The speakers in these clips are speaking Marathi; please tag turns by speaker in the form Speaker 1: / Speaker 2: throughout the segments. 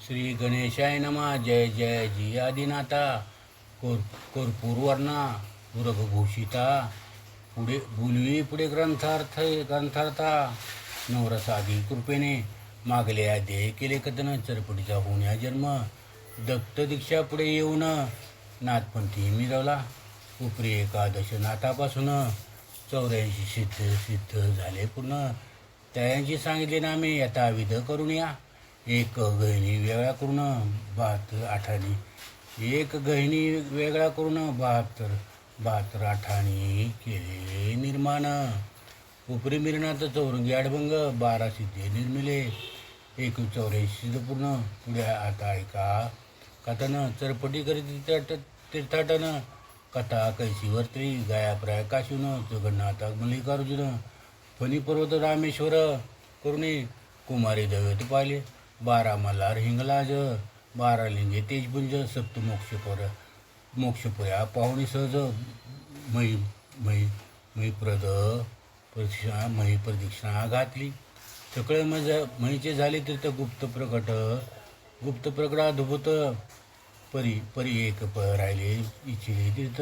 Speaker 1: श्री गणेशाय नमः. जय जय जी आदिनाथा. कर्पूरवर्णा उरगभूषिता. पुढे बोलवी पुढे ग्रंथार्था. नवरसादी कृपेने मागल्या ध्येय केले कथन. चरपटीचा होण्या जन्म दत्त दीक्षा पुढे येऊन नाथपंथी मिरवला. उपरी एकादश नाथापासून 84 सिद्ध झाले पूर्ण. त्यांची सांगितले नामे यथाविध करून या. एक गहिनी वेगळा करून 72 आठाणी. एक गहिनी वेगळा करून 72 आठाणी केले निर्माण. उपरी मिरणात चौरंगी आडभंग 12 सिद्धे निर्मिले. 84 सिद्ध पूर्ण. पुढे आता ऐका कथन. चरपटी करीत तीर्थाटन. कथा कैसी वर्तळी. गायाप्राय काशीन. जगन्नाथ मल्लिकार्जुन. फणी पर्वत रामेश्वर करुणे. कुमारी दैवत पाहिले. 12 मल्हार हिंगलाज. 12 लिंगे तेजपुंज. सप्त मोक्षपुऱ्या पाहुणी सहज. मही प्रदक्षिणा घातली. सकळे महीचे झाले तीर्थ गुप्त प्रकटाद्भुत. परी एक राहिले इच्छिले तीर्थ.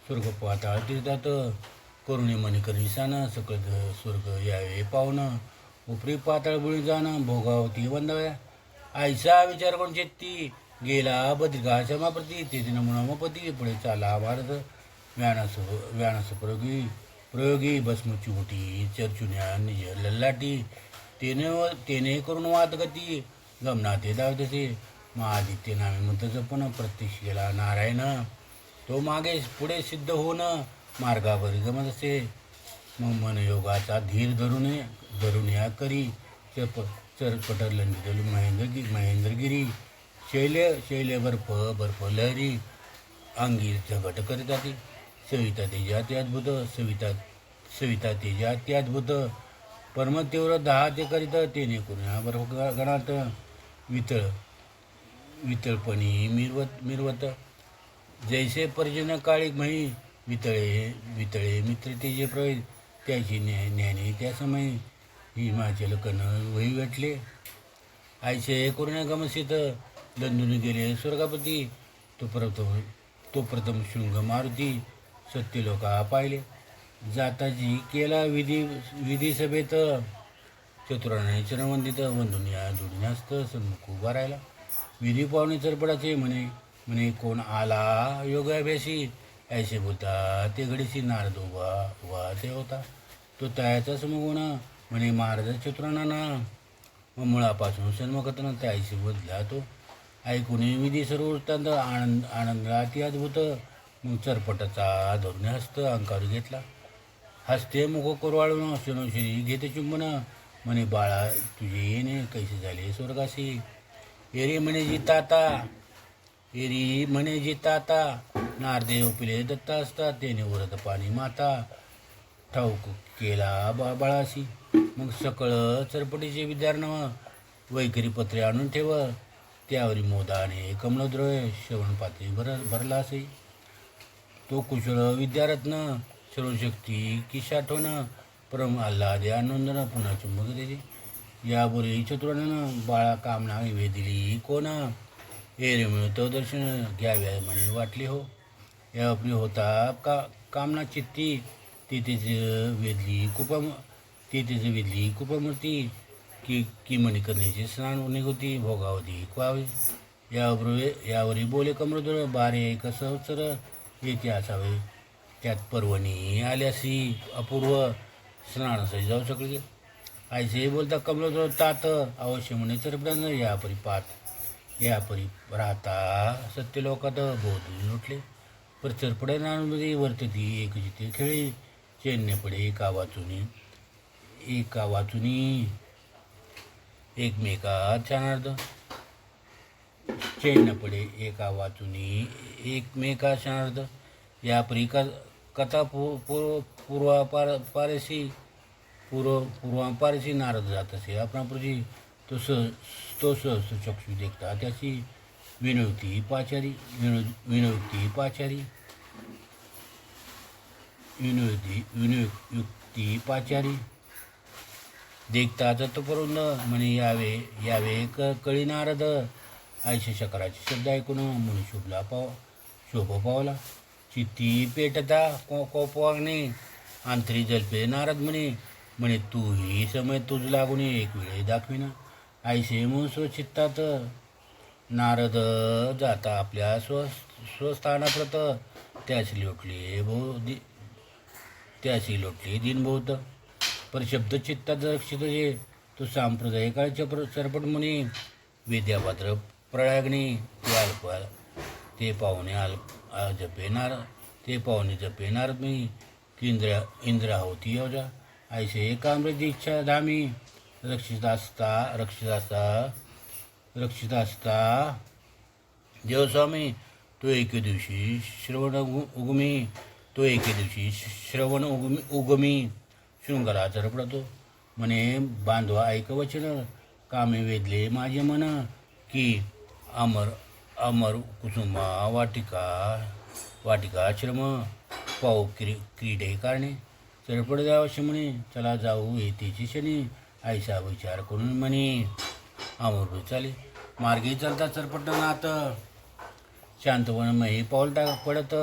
Speaker 1: स्वर्ग पाताळ तीर्थात. करुणे मणिकर्णी सान. सकळ स्वर्ग यावे पावन. उपरी पाताळ बुळी जाण. भोगावती वंदाव्या. आईचा विचार करून चेत्ती गेला बद्रिका क्षमाप्रती. तेथे नमपती. पुढे चाला भारत. व्यानस प्रयोगी भस्मची होती. चर्चुन्या निज लल्लाटी. तेने करून वाद गती. गमना ते दावतसे. महादित्य नामे मंत्र जपन. प्रत्यक्ष केला नारायण. तो मागे पुढे सिद्ध होऊन मार्गावरी गमत असे. मग मनयोगाचा धीर धरून या करी. चरपट लंडित महेंद्रगिरी. शैल्य बर्फ लहरी. अंगी झगट करीत आती. सविता तेजाती अद्भुत. सविता तेजाती अद्भुत. परमतीव्र 10 ते करीत. तेने कुण्या बर्फ गणात. वितळपणी मिरवत. जैसे पर्जन काळी मही. वितळे मित्र तेजे प्रवेश. त्याची ज्ञानी त्या समय. हिमाचल कन वही वाटले. आयसे करुण्या गमसित. दंडून गेले स्वर्गापती. तो प्रथम शृंग मारुती. सत्यलोका पाहिले. जाताजी केला विधी सभेत. चतुराने चरणवंदित. वंदून या दुडण्यास्त सन्मुख उभा राहिला. विधी पाहुणे चरपडाचे म्हणे कोण आला योगाभ्यासी. ऐसे बोलता ते घडीशी नारद उभा ते होता. तो त्याचा समगुण म्हणे महाराज चतुरांना. मग मुळापासून सन्मुखतन त्याशी बोलला तो. ऐकून विधी सर्व वृत्तांत. आनंद अति अद्भुत. मग चरपटाचा धरून हस्त अंकावर घेतला. हस्ते मुख कोरवाळून शनोशरी घेते चुंबन. म्हणे बाळा तुझे येणे कैसे झाले स्वर्गाशी. एरी म्हणे जिताता. नारदेव पिले दत्ता असता. तेने उरत पाणी माता. ठाऊक केला बाळाशी. मग सकळ चरपटीचे विद्यार्णव. वैखरी पत्रे आणून ठेव. त्यावरी मोदाने कमलोद्रय. श्रवणपात्री भरला असे. तो कुशळ विद्यारत्न. सर्वशक्ती की साठवण. परम आल्हादे आनंदन. पुन्हा चुंबक देते. यापुढे चतुरानं बाळा कामना वेदिली कोण. एरे मिळतो दर्शन घ्याव्या म्हणे वाटले हो. यापुढे होता कामना चित्ती. तेथेच वेदली कुपमूर्ती. की मणिकर्णीचे स्नान निघुती. भोगावती क्वावे. यावरी बोले कमलोदर. 12 संवत्सर येथे असावे. त्यात पर्वणी आल्यासी अपूर्व. स्नानासाठी जाऊ शकले. आयसे बोलता कमलोदर तात. अवश्य म्हणे चरपटानं यापरी राहता सत्यलोकात बोध उठले. पर चरपड्यामध्ये वर्तती एकजिते खेळी. चैन्य पडे एका वाचुनी एकमेका क्षणार्ध. चैन्य पडे एका वाचुनी एकमेका क्षणार्ध. यापरी कथा पूर्वापारशी नारद जात असे. आपणापुढची तो चक्षु देखता त्याची विनोक्ती पाचारी. देखता तत्परुंद म्हणे यावे कळी नारद. आयशे शकराचे शब्द ऐकून म्हणून शोभ पावला. चित्ती पेटता कोपवागणे अंतरी जलपे नारद म्हणे म्हणे तूही समय तुझ लागून एक वेळे दाखविना. आयशे म्हणून स्वचित्तात नारद जाता आपल्या स्वस्थानाप्रत त्याशी लोटले दिनभूत परशब्द चित्तात रक्षित जे तो सांप्रदायिकाच्या चरपट मुनी विद्यापात्र प्रयाग्नी ते पाहुणे जपे नारद मी इंद्राहोती योजा. ऐसे एकामृती इच्छा धामी रक्षित असता देवस्वामी तो एके दिवशी श्रवण उगमी शृंगारा चरपडतो. म्हणे बांधवा ऐक वचन कामे वेदले माझे मन की अमर कुसुमा वाटिका पाहू क्रीडे कारणे चरपड जावश्य म्हणे चला जाऊ येतेची शनी. ऐसा विचार करून म्हणे अमर चाले मार्गी चालता चरपट नात शांतवनमयी पाऊल पडत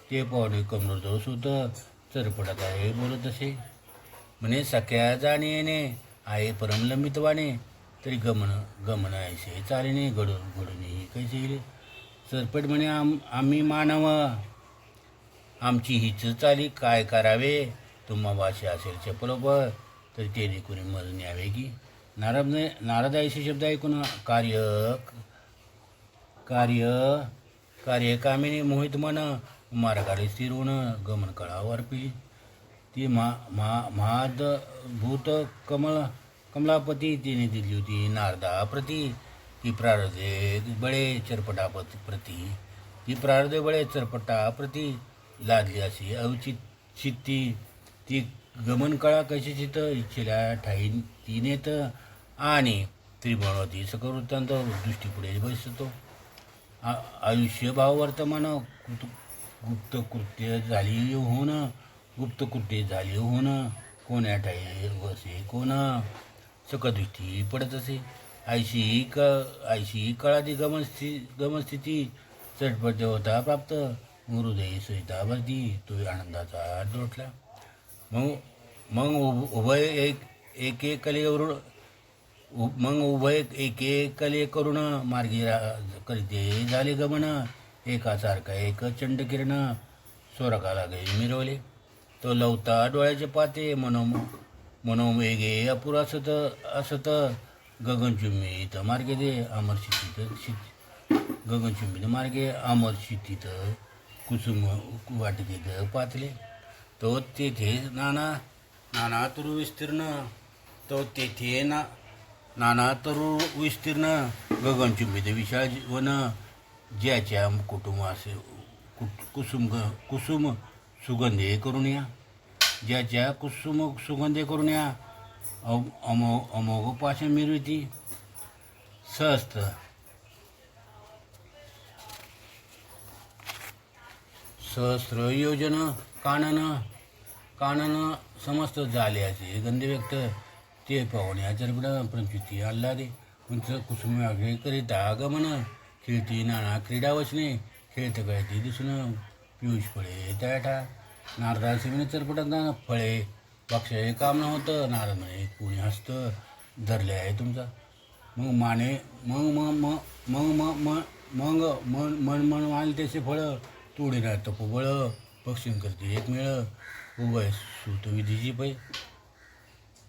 Speaker 1: ते पाहुणे कमनोर दोष होत चरपडत आहे बोलत असे म्हणे सख्या जाणे येणे आहे परमलंबितवाने तरी गमन ऐसे चालीने घडून कैसे येईल. चरपट म्हणे आम्ही मानव आमची हीच चाली काय करावे. तुम्हा भाषा असेल चपलोबर तरी ते कोणी मज न्यावे की. नारद ऐसे शब्द ऐकून कार्य कामिनी मोहित मन मार्गाने स्थिर होऊन गमन कळावर पिली. ती महाद भूत कमलापती तिने दिली होती नारदा प्रती. ती प्रारब्धे बळे चरपटा प्रती लादली अशी अवचित्ती ती गमन कळा कशी चित इच्छेला ठाई ती नेत आणि त्रिभुवनावती सकवृत्तांत दृष्टीपुढे बसतो. आयुष्य भाव वर्तमान गुप्तकृत्य झाली होऊन कोण्या ठाई वसे कोण सकदृष्टी पडत असे. आयशी कळादी गमनस्थिती चटपट होता प्राप्त हृदय सहिता भरती तो आनंदाचा लोटला. मग उभय एके करून मार्गी करीते झाले गमन. एकासारखा एक चंड किरण स्वर्गाला गई मिरवले. तो लवता डोळ्याचे पाते मनोवेगे अपुर असत गगनचुंबित मार्गे दे अमर शितीत कुसुम वाटिकेत पातले. तो तेथे नाना तरु विस्तीर्ण गगनचुंबित विशाळ वन ज्याच्या कुसुम सुगंधे करून या अमोघ पाशा मिरविती सहस्त्र योजन कानन समस्त झाले असे गंध व्यक्त. ते पाहुणे चरपड प्रचिती आल्हादे उंच कुसुम करीता गमन खेळती नाना क्रीडा वचने खेळत गळती दिसून पियुष फळे तयाठा. नारदाचे म्हणे चरपटात फळे पक्षाचे काम नव्हतं. नारद म्हणे कोणी हस्त धरले आहे तुमचा. मग मन आले त्याचे फळं तोडीना तपोबळ पक्षीन करते एक मेळ उभय सूत विधीची पै.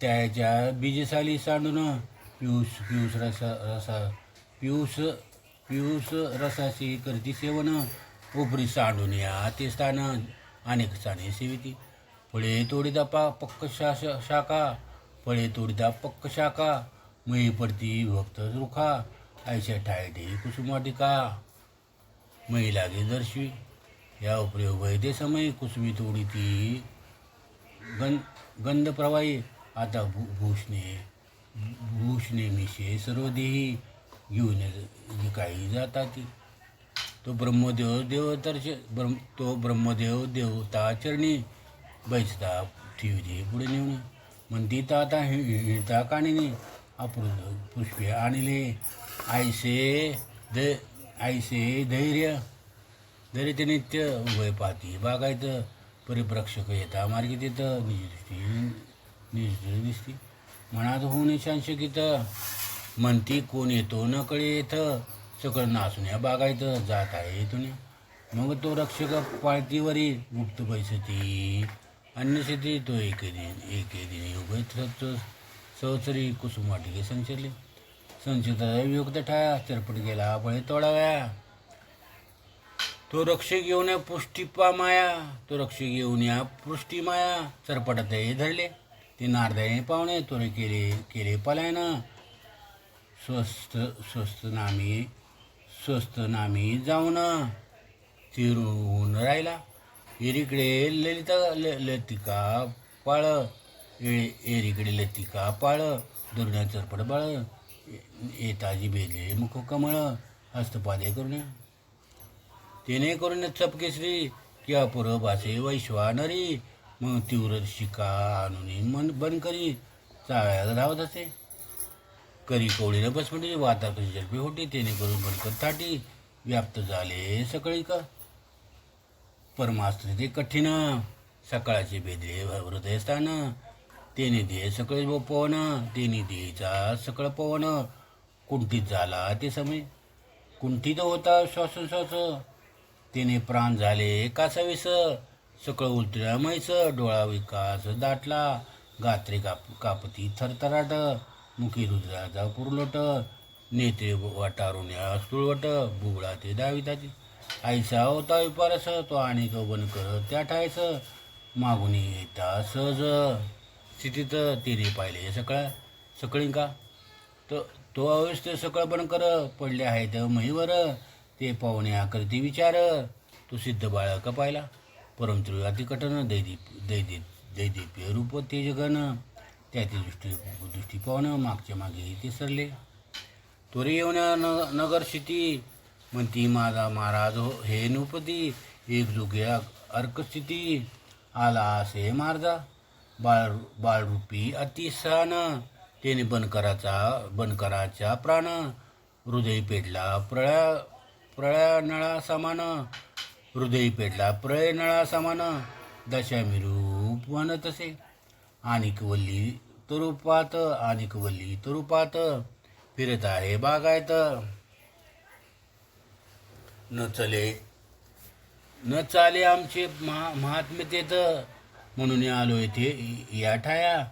Speaker 1: त्याच्या बीजसाली सांडून पियुष रसाशी करती सेवन. उपरी सांडून या ते स्थान अनेक स्थाने सेविती. फळे तोडीदा पक्क शाखा मयी पडती भक्त रुखा. ऐशा ठायटे कुसुमाटिका मयी लागे दर्शवी. या उपरी उभय ते समय कुसुमी तोडी ती गंध प्रवाही. आता भूषणे मिशे सर्व देही घेऊन काही जाता ती. तो ब्रह्मदेव देवता चरणी बैसता ठेवते पुढे नेऊन. म्हणती आता हिळता काणीने अपूर्व पुष्पे आणले. ऐसे दै ऐसे धैर्य ते नित्य उभय पाहती बागायत परिप्रक्षक येता मार्गी तिथं निज दिसती मनात होऊन शांशकित म्हणती कोण येतो न कळे येतं सकळ नाचून या बागायत जात आहे इथून मग तो रक्षक पाळतीवरी गुप्त पैसती अन्यशती तो एके दिनी उभय सहचरी कुसुम वाटिके संचित युक्त ठाया चरपट गेला बळे तोडाव्या तो रक्षक येऊन या पृष्ठी माया चरपटात धरले ते नारदाने पाहुणे तोरे केले पलायन स्वस्त नामी जाऊन चिरून राहिला एरीकडे लतिका पाळ दुर्ण्या चरपट बाळ येताजी बेले मुख कमळ हस्तपादे करून तेने करून चपकेश्री किंवा पुर भासे वैश्वानरी मग तीव्र शिका आणून मन बंद करी चाव्या धावत असे करी कवळीनं बस म्हणजे वाता कशी जलपी होती तेने करून बनकर थाटी व्याप्त झाले सकळी का परमास्त्र ते कठीण सकाळचे बेदले हृदयस्थान तेने दे सकळ पवन तेने देचा सकळ पवन कुंठित झाला ते समय कुंठित होता श्वासोश्वास तेने प्राण झाले कासावीस सकळ उलटल्या मैस डोळा विकास दाटला गात्रे कापती थरथराट मुखी रुद्राचा पुरलोट नेत्रे वाटारुण्या सुळवट बुगळा ते दाविताची आईसा होता विपारस तो आणि तो बन कर त्या ठायस मागून येता सहज स्थितीत तिने पाहिले सकळी का तो अवस्थे सकळ बन कर पडले आहेत महीवर ते पाहुण्या करती विचार तो सिद्ध बाळक पाहिला परमत्रू अतिकटन दैदिप्य रूप तेजगन त्याची दृष्टी पाहुणं मागच्या मागे ते सरले तोरे येऊन नगरशिती म्हणती माझा महाराज हे नृपती एकजुग्या अर्कस्थिती आला असे मार्जा बाळरूपी अतिसान तेने बनकराच्या प्राण हृदय पेटला प्रळया नळा समान दशामिरूप म्हणत असे आणिक वल्ली तरुपात फिरत आहे बागायत न चाले आमचे महात्म्यतेत म्हणून आलो येथे या ठाया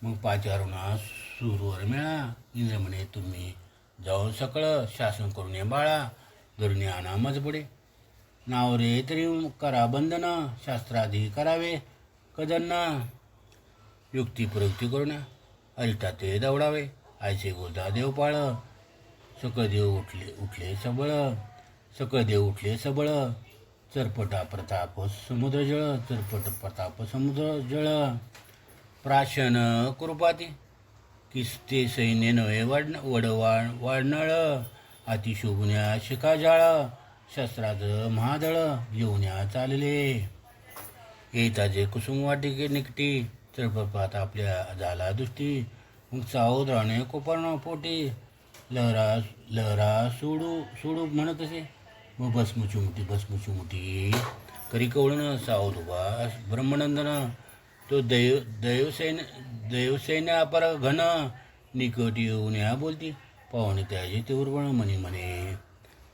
Speaker 1: मग पाचारुणा सूरवर मिळा इंद्र म्हणे तुम्ही जाऊन सकळ शासन करून ये बाळा धरून आणा मजबुडे नाव रे तरी करा बंधन शास्त्राधी करावे कदन्ना युक्ती प्रयुक्ती करून अरिष्टा ते दवडावे आयचे गोदा देव पाळ सकळ देव उठले सबळ चरपटा प्रताप समुद्र जळ प्राशन कृपाती किस्ते सैन्य नव्हे वाढनळ अतिशोभन्या शिखा जाळ शस्त्राच महादळ येऊन्या चालले येताचे कुसुम वाटिके निकटी चरपपात आपल्या झाला दृष्टी मग सावध राहणे कोपर्ण पोटी लहरा सोडू म्हणत असे मग भस्मचुमुटी करी कवळण सावध उभा ब्रह्मनंदन तो दैवसैन्य अपार घन निकट येऊन या बोलती पाहुणे त्याचे ते उर्वण म्हणे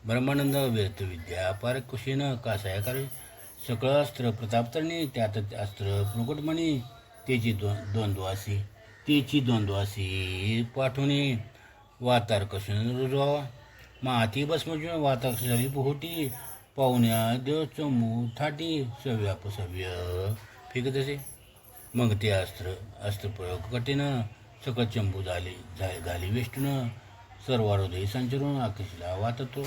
Speaker 1: ब्रह्मानंद व्यर्थ विद्या अपार कुशीनं कासाया करे सकळ अस्त्र प्रतापतरणी त्यात अस्त्र प्रकटमणी त्याची द्वंद्वासी पाठवणे वातार कशन रुजवावा माती भस्मचून वातार झाली पोहोटी पाहुण्या देव चमू थाटी सव्य फेकत असे मग ते अस्त्रप्रयोग कठीण सकट चंबू घाली वेष्टून सर्वाहृदय संचरून आकाशीला वाटतो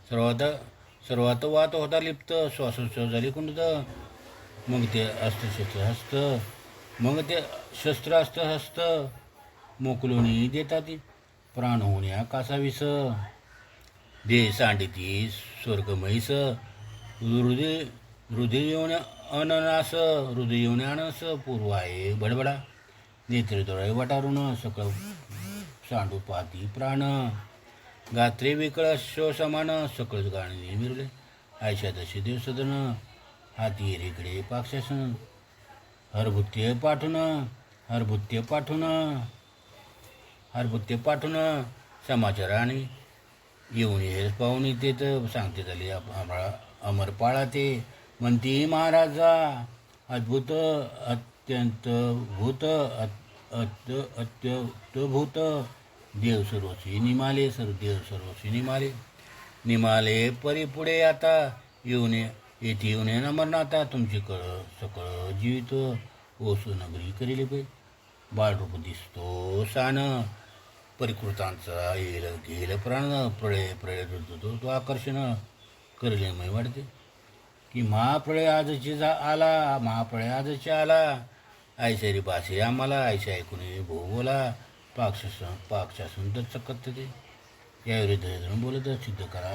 Speaker 1: सर्वात वात होता लिप्त श्वासोच्छ्वास झाली कुंडत मग ते शस्त्रास्त्र हस्त मोकलोनी देतात प्राण होण्या कासावीस दे सांडिती स्वर्गमयीस हृदय येऊन अननास पूर्व आहे बडबडा नेत्र डोळे वटारून सकळ सांडू पाहती प्राण गात्रे विकळ शो समान सकळच गाणे मिरवले. आयशा तसे दिवसदन हाती रेकडे पाक्षासन हरभुत्य पाठून हरभुत्य पाठून हरभुत्य पाठून समाचाराने येऊन हे पाहून ते तर सांगते झाले अमरपाळा ते म्हणती महाराजा अद्भुत अत्यंत भूत अत्यंतभूत देव सर्वस्वी निमाले देव सर्वस्वी निमाले परी पुढे आता येथे येऊन अमरनाथा तुमचे सकळ जीवित ओसू नगरी करील पे बाळरूप दिसतो सान परिकृतांचा घेल प्राण प्रळय तो आकर्षण करले मै वाटते की महाप्रळय आजची आला ऐशरी भाषे आम्हाला ऐशा ऐकून बोला पाक्षासन तर चकत ते यावेळी धरण बोलत सिद्ध करा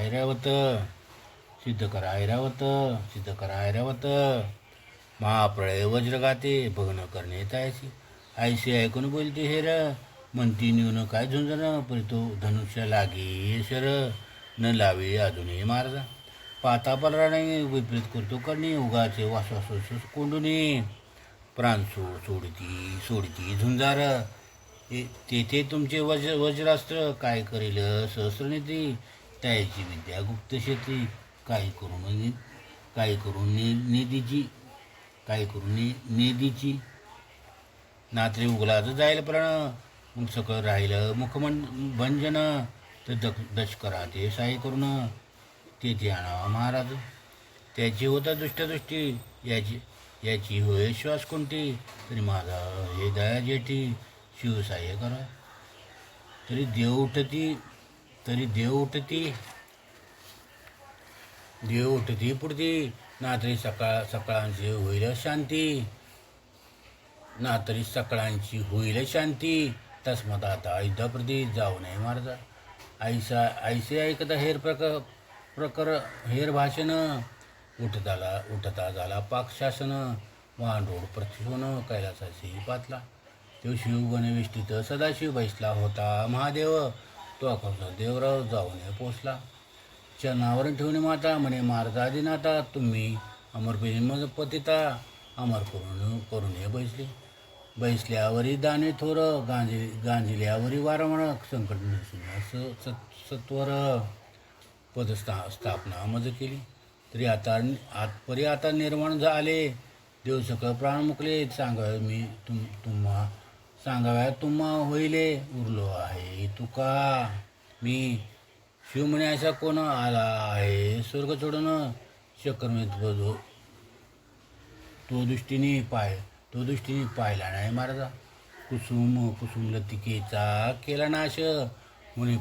Speaker 1: ऐरावत महाप्रळय वज्रगाते भग्न करणे तायसी ऐशी ऐकून बोलते हेर म्हणती न्यून काय झुंजन परी तो धनुष्य लागे शर न लावे अजूनही मारजा पाता पलराने विपरीत करतो करणे उगाचे वासवास कोंडूने प्राण सोडती झुंजार तेथे तुमचे वज्रास्त्र काय करेल सहस्रनेत्री त्याची विद्या गुप्त क्षेत्री काय करून नेदीची नात्रे उगलाच जाईल प्राण मग सकळ राहिलं भंजन तर दशकरा ते साई करून तेथे आणावा महाराज त्याची होता दुष्टदृष्टी याची होय श्वास कोणती तरी माझा हे दया जेठी शिवसाह्य करा तरी देव उठती पुढती नातरी सकाळांची होईल शांती तस्मात आता युद्धाप्रती जाऊ नये महाराजा ऐसे ऐकता हेर भाषण उठता झाला पाकशासन वांडोड प्रतिशोन कैलासाशी पातला तो शिवगणवेष्टीत सदाशिव बैसला होता महादेव तो अकवसा देवराव जाऊन पोचला चरणावर ठेवणे माता म्हणे मार्गादिनाथा तुम्ही अमरपती पतिता अमर करून बैसल्यावरी दाणे थोर गांजिल्यावरी वारवण संकट सत्वर पदस्थापना मज केली तरी आता निर्माण झाले देव सकळ प्राण मुकले सांगाव्या तुम्हा होईले उरलो आहे तुका मी शिव म्हणे असा कोण आला आहे स्वर्ग सोडून चक्रमेत तो दृष्टीने पाहिला नाही महाराजा कुसुम लतिकेचा केला नाश म्हणून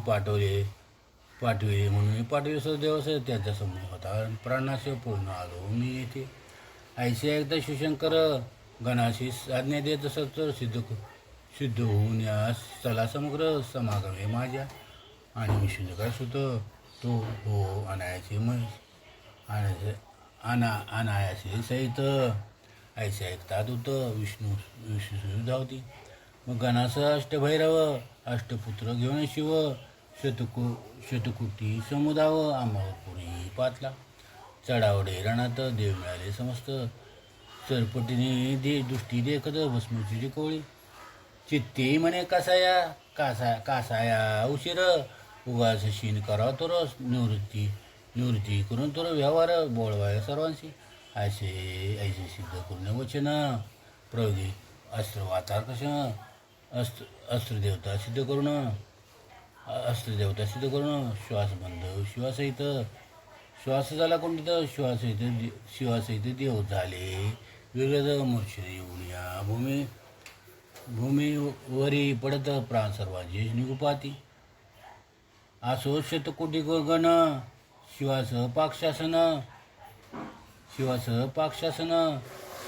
Speaker 1: पाठविले म्हणून देवस त्याचा समोर होता प्राणाश पूर्ण आलो मी येथे ऐसे एकदा शिवशंकर गणाशी आज्ञा देत असत तर सिद्ध होऊन या चला समग्र समागमे माझ्या आणि मी शुद्ध सुत तो हो अनायासे सहित ऐसे ऐकतात होतं विष्णू धावती मग गणास अष्टभैरव अष्टपुत्र घेऊन शिव शतकोटी समुदाव आम्हापुरी पातला चढावडे रणात देव मिळाले समस्त सरपटीने दृष्टी देखत भस्मची कोळी चित्ती म्हणे कासाया उशीर उगाच शीन करा तर निवृत्ती करून तर व्यवहार बोळवाय सर्वांशी ऐसे सिद्ध करून वचन प्रयोगी अस्त्रवातार कसं अस्त्रदेवता सिद्ध करून श्वासबंध श्वास झाला कोणतं शिवासहित देव झाले विरद मूर्छ येऊन या भूमीवरी पडत प्राण सर्वांची निगुपाती असो शतकोटी गण शिवासह पाकशासन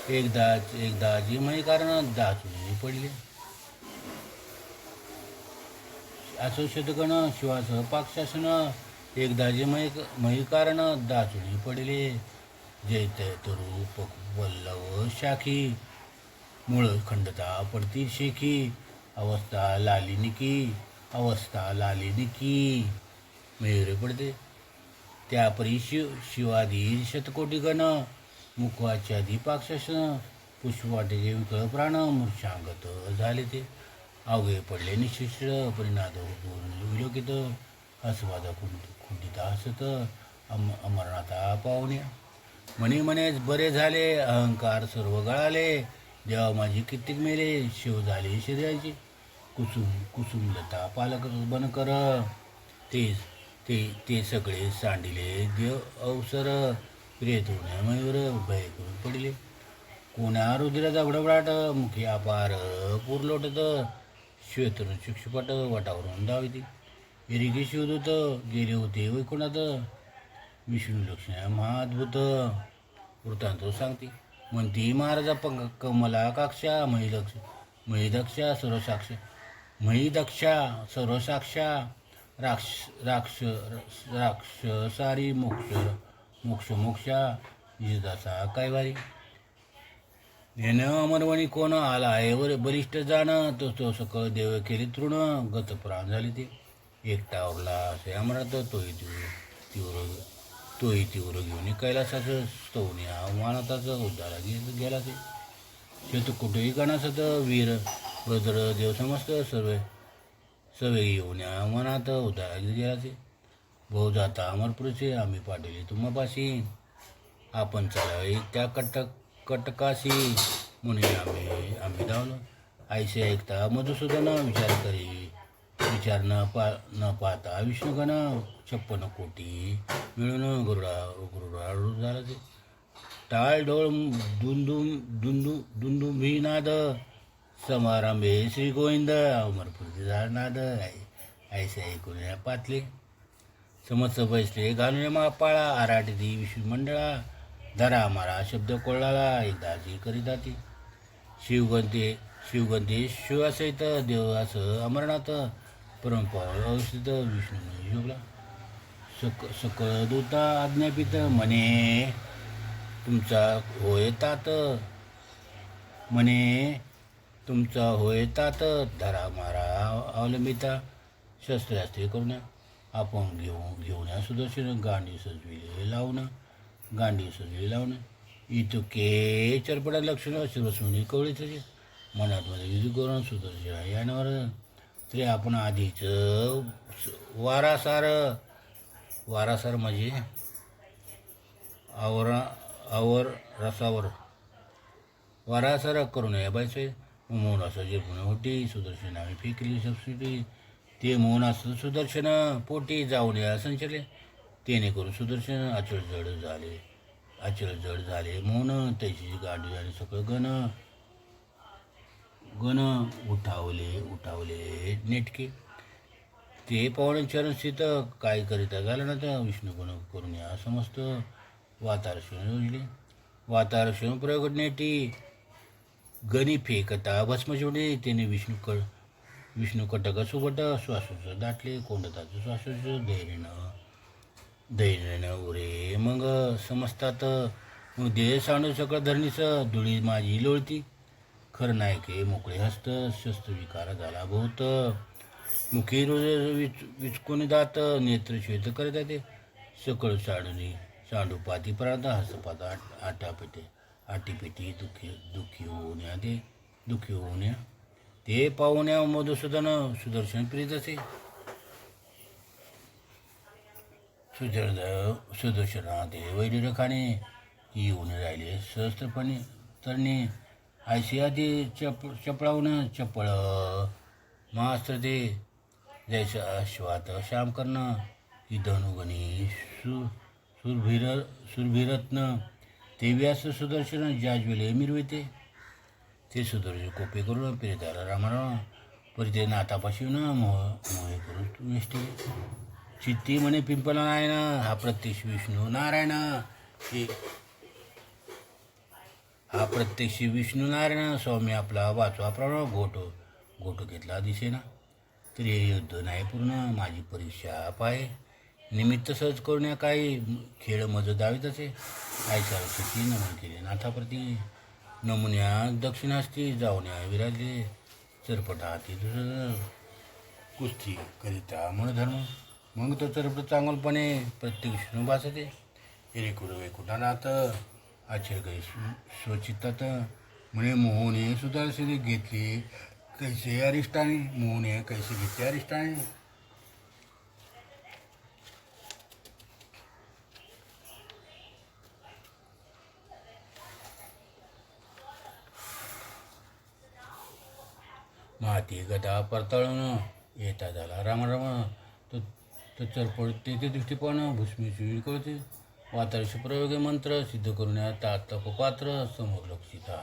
Speaker 1: एकदा जी मही कारण दाचुनी पडले असो शतगण शिवासह पाकशासन एकदा जे मही कारण दाचुनी पडले जैत रूप वल्लव शाखी मूळ खंडता पडती शेखी अवस्था लालिनिकी मयुरे पडते. त्यापरी शिवादी शतकोटी गण, मुखवाच्या दीपाक्षसन, पुष्पवाटेचे विकळ प्राण, मूर्छांगत झाले ते. अवघे पडले निशिष्ट, परिणाद विलोकित, हसवादा खुंडिता हसत, अमरनाथा पाहुण्या. म्हणेच बरे झाले, अहंकार सर्व गळाले, देवा माझी कित्येक मेले, शिव झाले शरीराची. कुसुमलता पालक बनकर, ते सगळे सांडिले देव अवसर, प्रियतुण्या मयूर भय करून पडले. कोण्या रुधिराचा बडबडाट, मुखी अपार पूर लोटत, श्वेतन शिक्षपट वाटावरून धाविती. एरिगे शिवदूत गेले होते वैकुंठात, विष्णू लक्ष्मण महाद्भुत वृत्तांत सांगते. म्हणती महाराजा कमला काक्षा, महिदक्षा सर्वसाक्षा, राक्षसारी मोक्षा जिजाचा कैवारी. येणं अमरवणी कोण आला आहे बलिष्ठ जाण, तो सकळ देव केले तृण, गत प्राण झाले ते. एकटा उरला असे अमरात, तोही तीव्र घेऊन कैलासाचं स्तवण्या मानताचं उद्धारा गेला ते. शतकुटही गणासत वीर ब्रदर देव समस्त, सवे येऊन्या मनात उद्धारा गेला ते. भाऊ जाता अमरपुरीचे, आम्ही पाठवले तुम्हापाशी, आपण चालावे त्या कटकाशी, म्हणून आम्ही धावलो. आईसे ऐकता मधुसूदन, विचार न पाहता विष्णुगण, 56 कोटी मिळून गरुडारूढ झाला ते. टाळ डोळ दुंदुभिनाद, समारंभे श्री गोविंद, अमरपुरीचे झाडनाद. ऐसे ऐकून पातले, समस्त बैसले घालून महापाळा, आराटी ती विष्णुमंडळा, धरा मारा शब्द कोळाला, एकदाची करीता ती. शिवगंते शिवासहित देवास अमरनाथ, परमपावळ अवस्थित विष्णू योगला. सकळ दूता आज्ञापित, म्हणे तुमचा होय तात, धरा मारा अवलंबिता, शस्त्रास्त्रे करून आपण घेऊन सुदर्शन, गांडी सजविले लावून, इतके चरपडा लक्षण शिवसुनी कवळीचे, मनात मध्ये विधी करून सुदर्शन यानावर. तरी आपण आधीच वारासार म्हणजे रसावर वारासार करून या बायचे. मौन असं जे पुन्हा होती, सुदर्शन आम्ही फेकली सबसिडी, ते मौन असं सुदर्शन पोटी जाऊन या संचले. तेने करून सुदर्शन अचल जड झाले मौन, त्याची गाडी आणि सगळं गण उठावले नेटके. ते पावणे चरण स्थित, काय करिता झालं ना तर विष्णू गुण करून या समस्त. वातारक्षण योजले, वातारक्षण प्रयोग नेटी, गणी फेकता भस्म जोडले. त्याने विष्णू कटक सुबट, श्वासोच दाटले, कोंडताचं श्वासोच धैर्यानं उरे. मग समजतात, मग देह सांडू सकळ धरणीच, धुळी माझी लोळती. खरं नायके मोकळे हस्त, शस्त्र विकार झाला बहुत, मुखी रोज विचकून दात, नेत्र श्वेत करत ते. सकळ सांडू पाती प्रांत, हसपात आटीपिटी, दुःखी होऊन ते पाहुण्या सुदर्शन प्रीत असे. सुदर्शना ते वैरिरखाने येऊन राहिले सहस्त्रपणे तरणे. आयशियादी चपळावून चपळ महास्त्र ते, जैसे अश्वात श्याम कर्ण, ही धनुगणी सुरभिरत्न. ते व्यास सुदर्शन जाजविले मिरविते. ते सुदर्शन कोपे करून प्रियताला रामाराम, परी ते नातापाशी मोहे करून निष्ठे. चित्ती म्हणे पिंपला नारायण, हा प्रत्यक्ष विष्णू नारायण. स्वामी आपला वाचवा प्राण, घोट घेतला दिसेना. तरी हे युद्ध नाही पूर्ण, माझी परीक्षा पाय. निमित्त सहज करून काही खेळ मज दावीत असे. आयच्या रक्षी नमन केले नाथाप्रती, नमुन्या दक्षिणास्ती जाऊन्या विराजले. चरपटा हाती कुस्ती करिता मनधर्म, मग तो चरपट चांगलपणे प्रत्येक विष्णू भासते. एकुड वेकुटानाथ आचर गै स्वचितात म्हणे मोहने सुधारसे घेतले कैसे अरिष्टाने. मोहने कैसे घेतले अरिष्टाने. माती गदा परताळून येता झाला रामराम. तो तो चरपड तेथे दृष्टीपण भूष्मीची कळते. वातारशी प्रयोगे मंत्र सिद्ध करून तातपपात्र समोर लक्षिता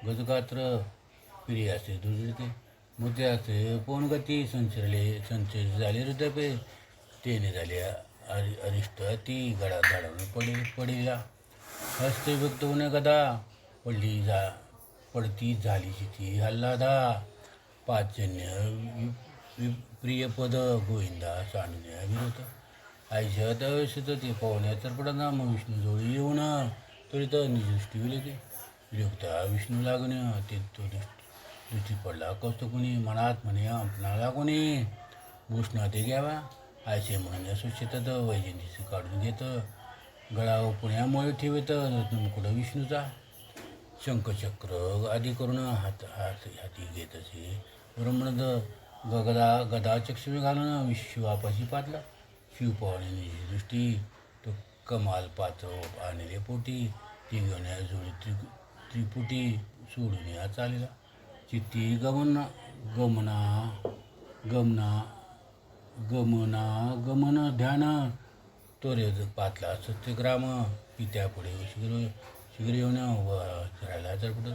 Speaker 1: गजगात्र प्रियाचे दुर्जते. मोत्याचे पोनगती संचय झाले हृदय तेने झाले अरिष्ट ती गडा धाडून पडिला. हस्तविभक्त होणे गदा पडती झालीची ती हल्लादा. पाचजन्य प्रियपद गोविंदा सांडण्या विरोध. आयुष्यात अवश्यत ते पाहुण्या चरपडांना मग विष्णू जोडी येऊन त्वरित निदृष्टी विलके वियुक्ता विष्णू लागणे. ते तो दृष्टी पडला कौस्तुकुनी मनात म्हणे आपणाला कोणी भूषणा ते घ्यावा. आयसे म्हणून स्वच्छतात वैजंतीचे काढून घेत गळा पुण्यामुळे ठेवत मुकुट विष्णूचा. शंखचक्र आदी करून हाती घेत असे ब्रह्मद गदा चक्षुमी घालून शिवापाशी पातला. शिवपावणी दृष्टी तो कमाल पात्र आणले पोटी. ती घेण्या जोडी त्रिपुटी सोडून या चालेला. चित्ती गमन ध्यान तोरे पातला सत्यग्राम. पित्यापुढे शीघ्र येऊन राहिला चरपट.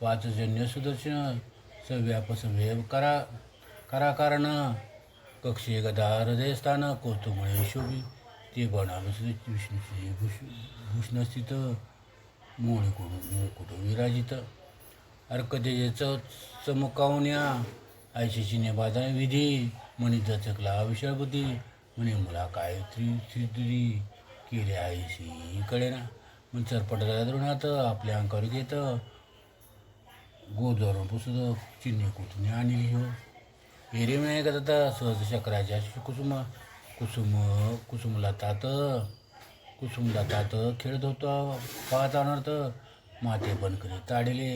Speaker 1: पाचजन्य सुदर्शन सव्यापसव्य करा कारण. कक्षे गदा हृदयस्थान कौतुकमुळे शोभी. ते विष्णूची भूषणस्थित मुकुट विराजित. अर्कतेज चमकावण्या आयशीची नेबाधा विधी. म्हणे दचकला विशाळ बुद्धी. म्हणे मुला काय त्रिदुरी केले आयशी कळेना. मग चरपटाला द्रोणात आपल्या अंकावर घेत गोजवरून पुसत चिन्हे कुठून आणली हो. एरे म्हणे गदा सहज चक्राच्या कुसुमलतात खेळत होता पाहत अनर्थ. माते बनकरी ताडले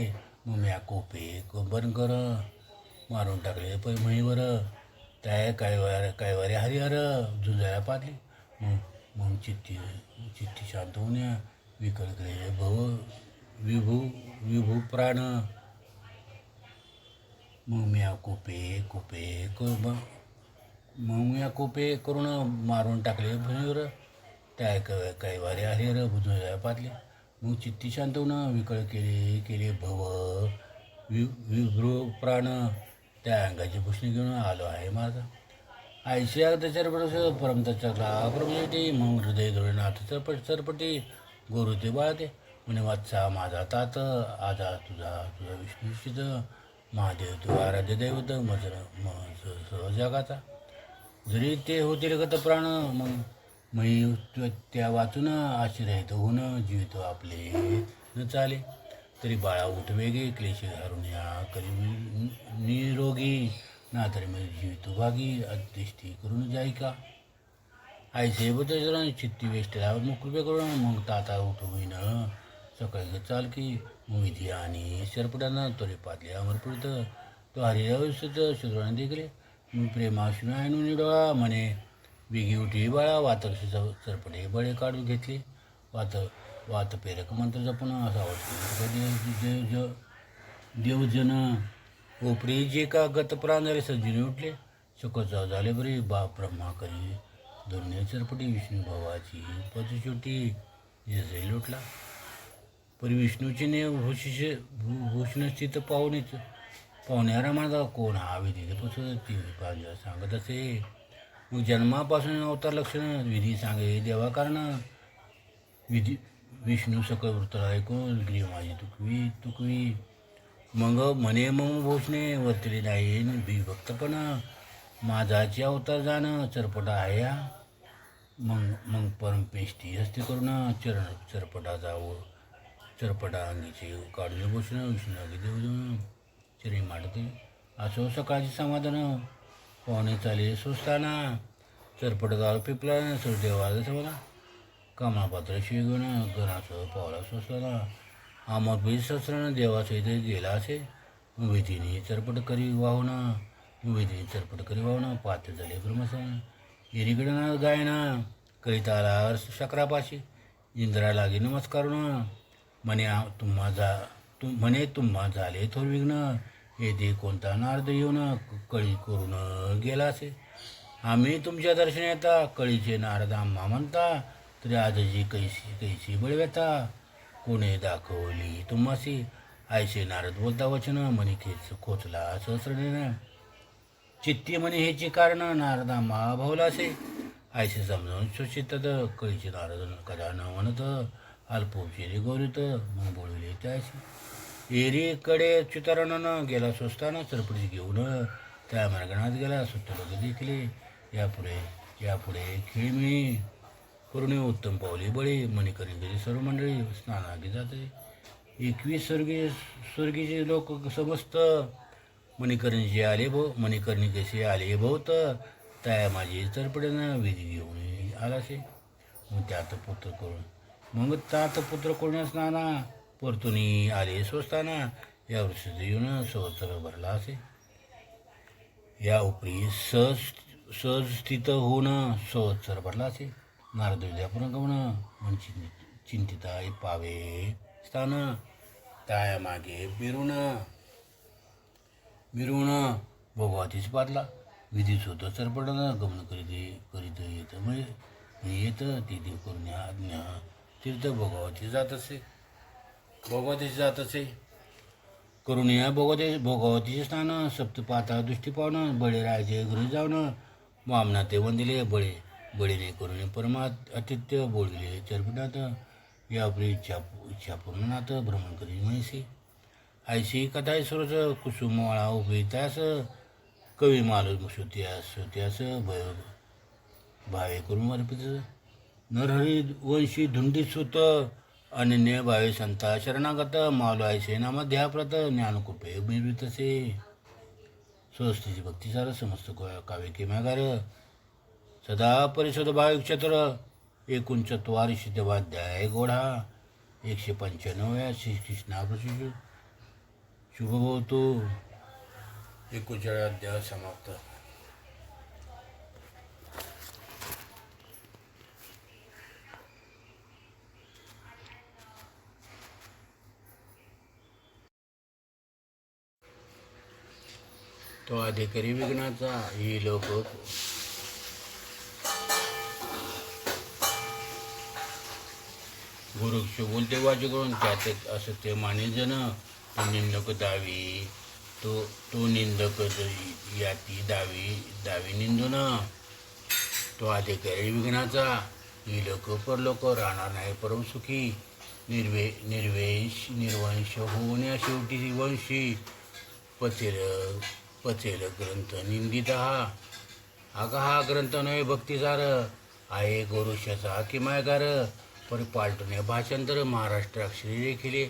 Speaker 1: मम्या कोपे बनकर मारून टाकले म्हैवर. त्या कायवारे हरिहर झुंजायला पाहले. मग चित्ती शांत होण्या विकळकडे विभू प्राण. मम्या कोपे करून मारून टाकले भुईवर. त्या कैवारे हरिहर झुंजायला पाहले. मग चित्ती शांत होऊन विकळ केले भव विभ्रू प्राण. त्या अंगाची भूषणी घेऊन आलो आहे माझा. आयशी अगदचरपट परमतचकला प्रभुती. मग हृदय धोरणात चरपटी गोरुते बाळते. म्हणे वाचा माझा तात आजा तुझा विष्णुचित. महादेव तू आराध्य दैवत मज जगाचा. जरी ते होतील गत प्राण मग त्या वाचून आश्रयित होऊन जीवित आपले न चाले. तरी बाळा उठ वेगे क्लेश हरून या करी निरोगी. ना तरी मी जीवित भागी अदृष्टी करून जाई का. आईसे बदल चित्ती वेष्टेला मुकृपे करून मग ताता उठ होईन सकाळी चाल की. विधी आणि सरपटांना तोरे पातले अमरपुरीत. तो हरिरावसत शत्रूने देखले मी प्रेमाशून आणून निडोळा. म्हणे बिगी उठी बाळा वातरशी चरपटे बळे काढून घेतले. वात प्रेरक मंत्र जपून असा वाटतो देवजन ओपरी जे का गत प्राण झाले सज्जने उठले. शकोत्सव झाले बरे ब्रह्मा करी धरुणे चरपटी. विष्णू भावाची पदचोटी जसे लुटला. परी विष्णूची ने भूषणस्थित पाहुण्यारा माझा कोण हा विधी ती सांगत असे. मग जन्मापासून अवतार लक्षण विधी सांगे देवा कारण. विधी विष्णू सकळ वृत्त ऐकून गिरी माझी तुकवी. मग म्हणे मग भूषणे वर्तले नाही विभक्तपण. माझाची अवतार जाणं चरपटा आहे हा. मग परमपेष्टी हस्ती करून चरपटा जावं. चरपटा अंगीचे काढून भूषण विष्णू अगे देऊ चरी मांडते. असो सकाळचे समाधान पाहुणे चाले सुस्ताना. चरपटदार पिपला सुरदेवाला सवला कमळापात्र शिगण गणाचं पावला सोसला आमोदपैकी ससरण देवासहित गेला असे विधीने चरपट करी वाहून विधीने चरपट करी वाहून पात्र झाले ब्रह्मसन इरीकडं गायना कळीताला शकरापाशी इंद्रा लागे नमस्कारून म्हणे तुम्हा झाले थोर विघ्न येथे कोणता नारद येऊन कळी करून गेला असे आम्ही तुमच्या दर्शन येता कळीचे नारद आम्हा म्हणता तरी आजची कैसी कैसी बळव्यता कोणे दाखवली तुम्हासी आयसे नारद बोलता वचन म्हणे खोचला सहस्रनेनं चित्ती म्हणे ह्याची कारण नारद आम्हा भावला असे आयसे समजावून सुचित कळीचे नारद कदा न म्हणत अल्पोपचिरी गौरीत मग बोलविले त्याशी एरीकडे चितारणानं गेला स्वस्ताना चरपटी घेऊन त्या मार्गणात गेला सुट्ट लोक देखले यापुढे खेळमी करुणे उत्तम पावली बळी मणिकर्णिकेची सर्व मंडळी स्नानागी जाते 21 स्वर्गीचे लोक समस्त मणिकर्णिकेचे आले बहुत त्या माझी चरपड्यानं विधी घेऊन आलासे मग त्यात पुत्र करून स्नाना परतुनी आले स्वस्ताना या वृक्षात येऊन सहस्र भरला असे या उपरी सहज स्थित होऊन सहस्र भरला असे नारद विद्यापूर्ण गमन चिंतिता पावे स्थान त्या मागे मिरवून भोगवतीच पातला विधीच होतं चरपटानं गमन करीत येतं म्हणजे येतं ते देव करून आज्ञा तीर्थ भोगवती जात असे करून या भोगवतीचे स्नान सप्तपाता दृष्टी पावणं बळीराजे घरी जावणं वामना ते वंदिले बळीने करून परमात आतिथ्य बोलविले चरपटात यापरी इच्छा पूर्णनाथ भ्रमण करी म्हणशी आयशी कथा सरोज कुसुमवाळा उभी त्यास कवी मालू सुत्यास भावे करून अर्पित नरहरी वंशी धुंडीत सुत अनन्य भावे संता शरणागत मालू आयसे नामध्याप्रत ज्ञानकृपे मिळवितसे स्वस्तीची भक्तिसार समस्त काव्य किम्यागार सदा परिषद भाविक चत्र 39 वाध्याय गोढा 195 श्रीकृष्णाप्रती शुभभवतो 39 अध्याय समाप्त. तो अधिकारी विघ्नाचा ही लोक गुरुक्ष बोलते वाचकडून त्यात असं ते माने जण तो निंदक तो निंदक याती दावी निंदून तो अधिकारी विघ्नाचा ही लोक परलोक राहणार नाही परमसुखी निर्वंश होण्या शेवटी वंशी पचेल ग्रंथ निंदित हा ग्रंथ नव्हे भक्तिसार आहे गोरुष्याचा किमायगार परिपालटणे भाषांतर महाराष्ट्र अक्षरी रेखिले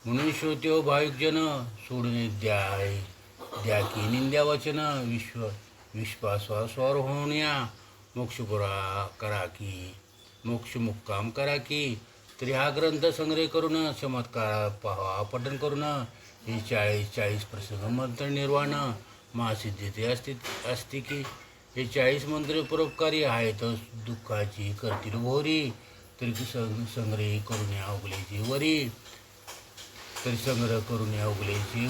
Speaker 1: म्हणून श्रोत्यो भाविकजन सोडून द्या की निंद्या वचन विश्वास्वार होण्या मोक्ष मुक्काम करा की तरी हा ग्रंथ संग्रह करून चमत्कार पहावा पठण करून हे 40 प्रसंग मंत्र निर्वाण महासिद्धीते असते की हे 40 मंत्र परोपकारी आहेत दुःखाची करतील घोरी तरी संग्रह करून उगलेची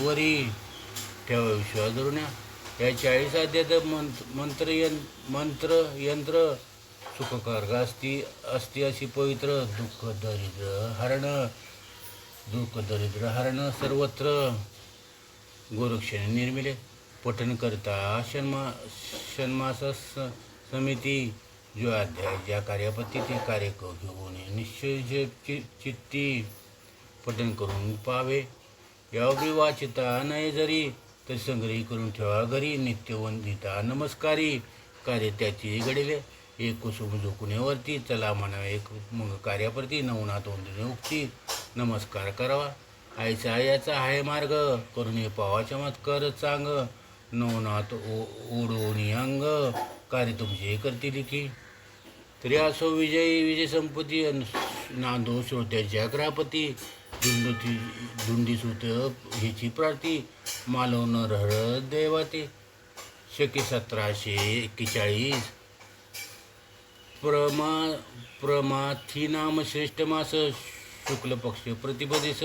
Speaker 1: वरी ठेवा विश्वास धरून या 40 अध्यात मंत्र यंत्र सुखकारक असती अशी पवित्र दुःख दरिद्र हरण सर्वत्र गोरक्षणे निर्मिले पठन करता षण्मास समिती जो अध्याय ज्या कार्यापत्ती ते कार्य घेऊन निश्चय चित्ती पठन करून पावे यावरी वाचिता नाही जरी तरी संग्रही करून ठेवा घरी नित्यवंदिता नमस्कारी कार्य त्याची घडले एक कुसुम झोकुनेवरती चला म्हणा एक मग कार्याप्रती नवनाथ वंदने उक्ती नमस्कार करावा आयचा याचा आहे मार्ग करून पावा चमत्कार चांग नवनाथ ओढोनी अंग कार्य तुमचे करतील की. तरी असो विजय संपत्ती नांदो श्रोत्याच्या ग्रापती. धुंडीसुत हिची प्रार्थी मालवण हर देवाते. शके 1741 प्रमाथी नाम श्रेष्ठ मास शुक्ल पक्ष प्रतिपदेश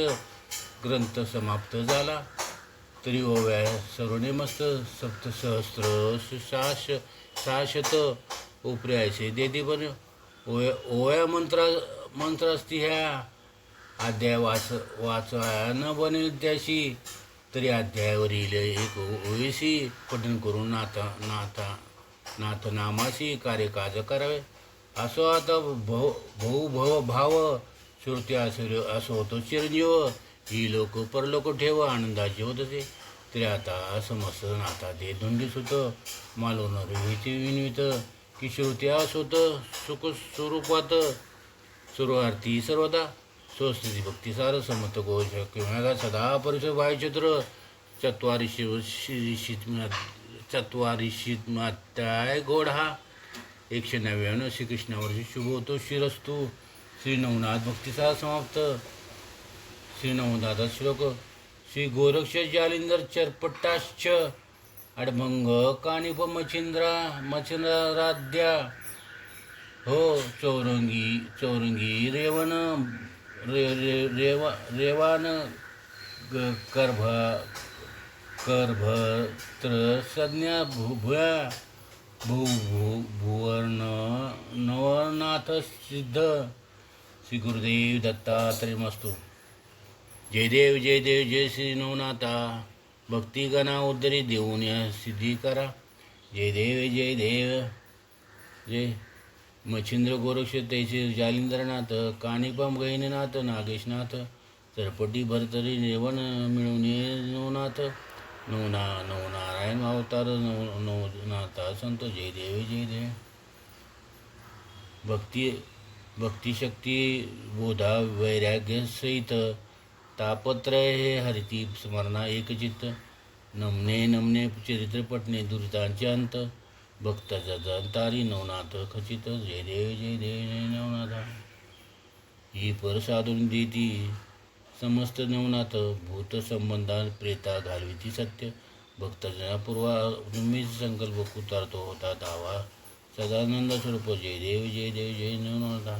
Speaker 1: ग्रंथ समाप्त झाला. तरी ओव्या सर्वने मस्त सप्तसहस्र शाशत उपऱ्याचे देते पण ओव्या मंत्रास्ती ह्या अध्याय वाचाया न बनेल त्याशी. तरी अध्यायावरील एक ओवेसी पठण करून नाथनामाशी कार्यकाज करावे. असो आता भाव श्रुती असो होतो चिरंजीव. ही लोक परलोक ठेव आनंदाचे होते. तरी आता समस्त नाथा ते धुंडीसुत मालवणार हिचे विनवित की श्रुती असोत सुख स्वरूपात सर्वार्थी सर्वदा. स्वस्थिती भक्तिसार समत घोष किंवा सदा परिसर भायचित्र चत्वारिशीत मात्याय गोड हा. 199 श्रीकृष्णावर्षी शुभ होतो शिरस्तू. श्री नवनाथ भक्तिसार समाप्त. श्री नवनाथ श्लोक. श्री गोरक्ष जालिंदर चरपट्टाश्च अडभंग कानिप मच्छिंद्राद्या हो. चौरंगी रेवान करभत्र संज्ञा भुया भुवर्ण नवनाथ सिद्ध. श्री गुरुदेव दत्तात्रयमस्तु. जय देव जय श्री नवनाथा. भक्तिगणा उद्धरी देऊन सिद्धी करा. जय देव जय मच्छिंद्र गोरक्ष तैसे जालिंद्रनाथ कानिपम गहिनीनाथ नागेशनाथ चरपटी भरतरी रेवण मिळवून नवनाथ नवनारायण अवतार नवनाथा संत. जय देव भक्तिशक्ती बोधा वैराग्य सहित तापत्रय हे हरिती स्मरणा एकचित्त. नमने चरित्र पटणे दुरितांचे अंत. भक्ताचा जंतारी नवनाथ खचित. जय देव नवनाथा. ही पर साधून देती समस्त नवनाथ. भूत संबंधा प्रेता घालविती सत्य. भक्तजना पूर्वा तुम्हीच संकल्प उतारतो होता दावा. सदानंद स्वरूप. जय देव नवनाथा.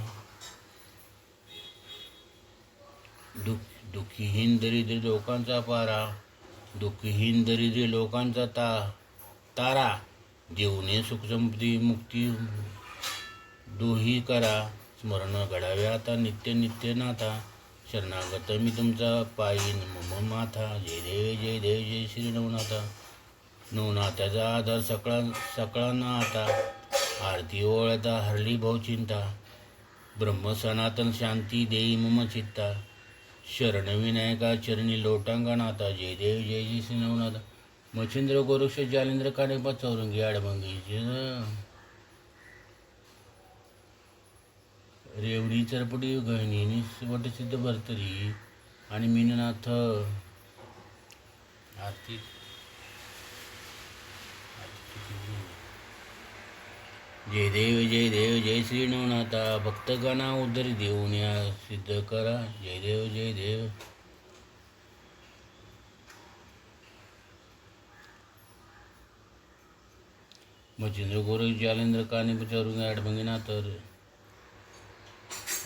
Speaker 1: दुःखीहीन दरिद्र लोकांचा पारा. दुःखहीन दरिद्र लोकांचा तारा. देऊने सुखसंपत्ती मुक्ती दोही करा. स्मरण घडावे आता नित्य नाथा. शरणागत मी तुमचा पायीन मम माथा. जय देव जय श्री नवनाथा. नवनाथाचा आधार सकळांना आता. आरती ओळता हरली भावचिंता. ब्रह्म सनातन शांती देई मम चित्ता. शरण विनायका चरणी लोटांगणाता. जय देव जय श्री नवनाथ. मच्छिंद्र गोरक्ष जालिंद्र कानिपा चौरंगी आडभंगी रेवडी चरपटी गहिनी वटसिद्ध भरतरी आणि मीननाथ. आरती जय देव जय श्री नवनाथा. भक्तगणा उद्धरी देऊन सिद्ध करा. जय देव मच्छिंद्र गोरक्ष जालिंद्र कानिप चौरंगी आडभंगीनाथ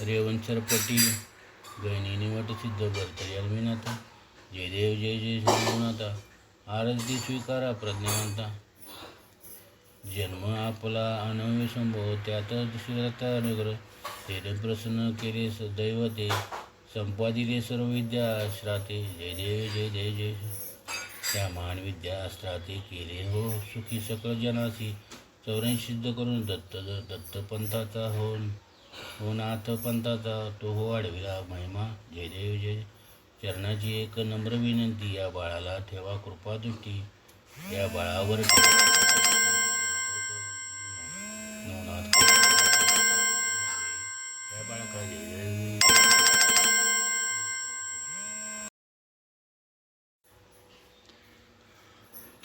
Speaker 1: रेवण चरपटी गहिनी वटसिद्ध भरतरी अल्मीनाथ. जय देव जय श्री नवनाथा. आरती स्वीकारा प्रज्ञावंता. जन्म आपला अनव्य संभव त्यात श्रीरत्नागर. तेने प्रसन्न केले दैवते. संपादिले सर्व विद्या श्राते. जय देव त्या महान विद्या अस्त्राते केले हो सुखी सकळ जनासी. 84 सिद्ध करून दत्त पंथाचा हो नाथ पंथाचा तो हो वाढविला महिमा. जय देव चरणाची एक नम्र विनंती. या बाळाला ठेवा कृपादृष्टी. या बाळावर नवनाथ या बाळाका.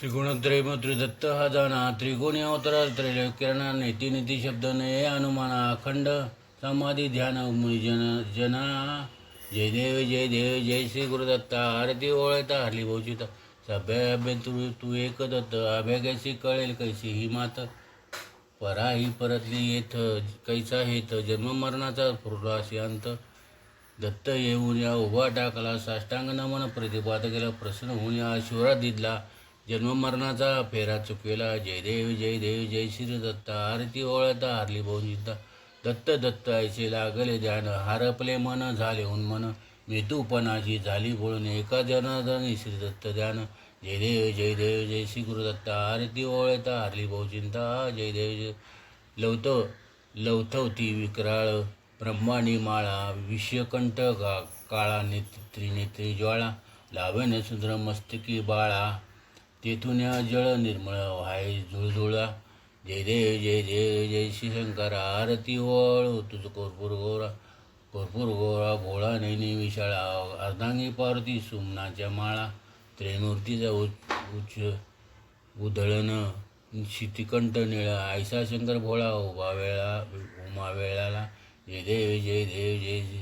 Speaker 1: त्रिगुणत्रय दत्त हा जाना त्रिगुणी अवतार त्रैलोक्य किरणा नेती नीती शब्द नये अनुमाना अखंड समाधी ध्यान मुनिजन जना जय देव जय श्री गुरुदत्ता आरती ओळता हरली भोजिता सभ्य अभ्य तू एक दत्त अभ्यागैसी कळेल कैसी ही मात परा ही परतली येथ कैसा हेत जन्म मरणाचा फुरलासी अंत दत्त येऊन या उभा टाकला साष्टांग नमन प्रतिपाद केला प्रसन्न होऊन या शिवरात दिदला जन्म मरणाचा फेरा चुकवेला जय देव जय श्री दत्ता आरती ओळता हरली भोजिता दत्त दत्त ऐसे लागले ध्यान हारपले मन झाले उन्मन मेतूपणाची झाली बोळून एका जनार्दनी श्री दत्त ध्यान जय देव जय श्री गुरुदत्ता आरती ओळता हरली भोचिंता जय देव लवथवती विक्राळ ब्रह्मांडी माळा विषयकंठ काळा त्रिनेत्री ज्वाळा लावण्य सुंदर मस्तकी बाळा तेथून जळ निर्मळ व्हाय झुळझुळा जय देव जय श्री शंकरा आरती ओळ तुझ कर्पूर गोरा भोळा नैनी विशाळा अर्धांगी पार्वती सुमनाच्या माळा त्रैमूर्तीचा उच्च उधळण शितिकंठ निळा ऐसा शंकर भोळा उमा वेळाला जय देव जय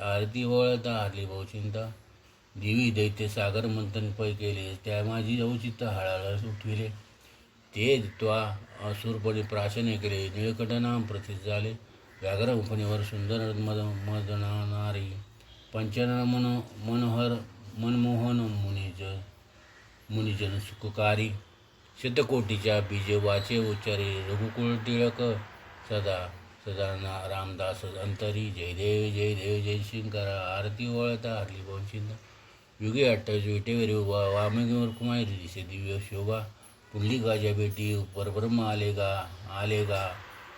Speaker 1: आरती ओळता हरली भोचिंता देवी दैत्य सागर मंथन पै केले त्या माझी औचित्त हळाला उठविले ते त्वा असुरपणे प्राशने केले निळकंठनाम प्रथित झाले व्याघ्र उपनेवर सुंदर मदनारी पंचनन मनोहर मनमोहन मुनिजन सुखकारी शतकोटीच्या बीज वाचे उच्चारे रघुकुळ टिळक सदा रामदास अंतरी जय देव जय शंकरा आरती ओळता हरली भोचिंता युगे अट्टावीस विटेवर उभा वामगेवर कुमारी दिसे दिव्य शोभा पुंडलिकाच्या बेटी परब्रह्म आले गा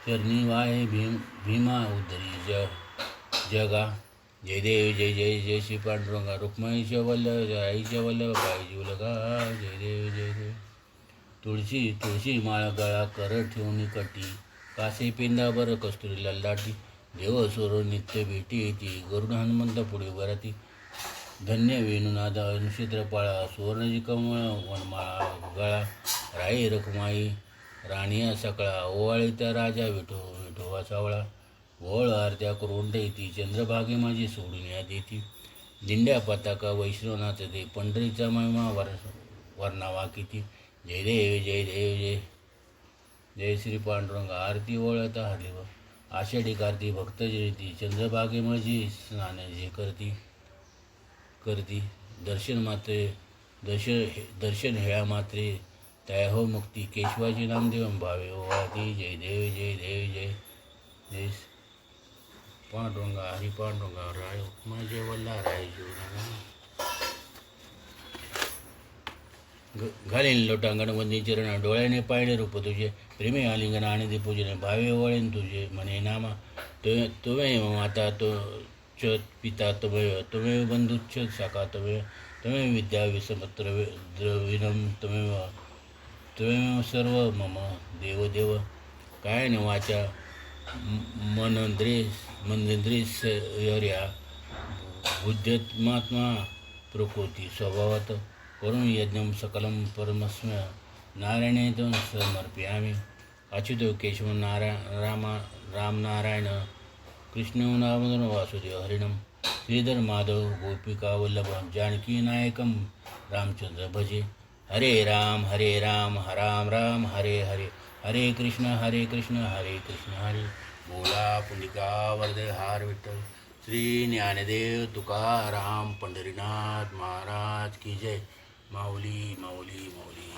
Speaker 1: चरणी वाहे भीमा उद्धरी जगा जय देव जय श्री पांडुरंगा रुक्माईच्या वल्लभ आईच्या वल्लभ पाय जीवलगा जय देव तुळशी माळ गळा करड ठेवून कटी कासे पेंदाबर कस्तुरी लल्लाटी देवसुर नित्य भेटी येती गरुड हनुमंत पुढे वराती धन्य वेणुनादा नक्षत्रपाळा सुवर्णजी कमळ वनमाळा गळा राई रखुमाई राणिया सकळा ओवाळीत्या राजा विठोबा सावळा ओळ आरत्या करून देती चंद्रभागे माझी सोडून या देती दिंड्या पताका वैष्णवनाथ दे पंढरीचा महिमा वर्णावा किती जय देव जय श्री पांडुरंग आरती ओळता हरली आषाढी कार्ती भक्त जयती चंद्रभागे माझी स्नान जे करती दर्शन हेळा मात्रे तया हो मुक्ती केशवाची नामदेव भावे ओवाळती जय देव जय पांडुरंगा हरी पांडुरंगा राय माझे वल्ला राय घालीन लोटांगण वंदी चरण डोळ्याने पाहिले रूप तुझे प्रेमे आलिंगन आनंदी पूजने भावे ओवाळेन तुझे म्हणे नामा तुमेव माता च पिता तमेव बंधुच्च शाखा तमेव विद्या विसमत्र द्रविणम तमेव सर्व मम देव काय न वाचा मनेंद्रियर्या बुद्ध्यात्मा प्रकृती स्वभावात करून यज्ञम सकलम परमस्म्य नारायणेतून समर्पयामी अच्युत केशव राम नारायण कृष्ण नामधन वासुदेव हरिणम श्रीधर माधव गोपिका वल्लभ जानकी नायकम रामचंद्र भजे हरे राम राम हरे हरे हरे कृष्ण हरे कृष्ण हरे बोला पुंडिका वरदे हार विठ्ठल श्री ज्ञानदेव तुकाराम पंढरीनाथ महाराज की जय माऊली माऊली माऊली